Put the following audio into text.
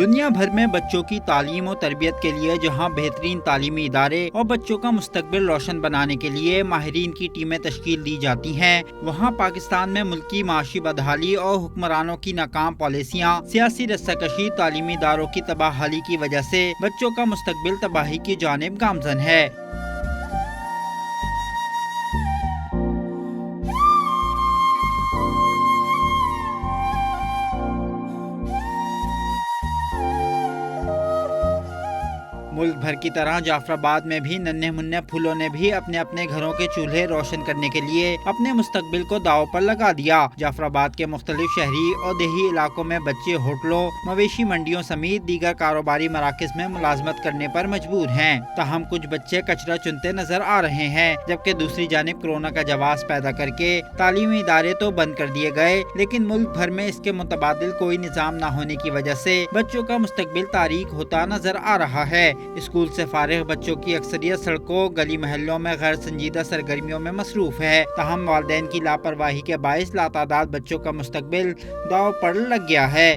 دنیا بھر میں بچوں کی تعلیم و تربیت کے لیے جہاں بہترین تعلیمی ادارے اور بچوں کا مستقبل روشن بنانے کے لیے ماہرین کی ٹیمیں تشکیل دی جاتی ہیں، وہاں پاکستان میں ملکی معاشی بدحالی اور حکمرانوں کی ناکام پالیسیاں، سیاسی رسہ کشی، تعلیمی اداروں کی تباہ حالی کی وجہ سے بچوں کا مستقبل تباہی کی جانب گامزن ہے۔ ملک بھر کی طرح جعفر آباد میں بھی ننھے منھے پھولوں نے بھی اپنے اپنے گھروں کے چولہے روشن کرنے کے لیے اپنے مستقبل کو داؤ پر لگا دیا۔ جعفر آباد کے مختلف شہری اور دیہی علاقوں میں بچے ہوٹلوں، مویشی منڈیوں سمیت دیگر کاروباری مراکز میں ملازمت کرنے پر مجبور ہیں، تاہم کچھ بچے کچرا چنتے نظر آ رہے ہیں، جبکہ دوسری جانب کورونا کا جواز پیدا کر کے تعلیمی ادارے تو بند کر دیے گئے، لیکن ملک بھر میں اس کے متبادل کوئی نظام نہ ہونے کی وجہ سے بچوں کا مستقبل تاریک ہوتا نظر آ رہا ہے۔ اسکول سے فارغ بچوں کی اکثریت سڑکوں، گلی محلوں میں غیر سنجیدہ سرگرمیوں میں مصروف ہے، تاہم والدین کی لاپرواہی کے باعث لاتعداد بچوں کا مستقبل داؤ پر لگ گیا ہے۔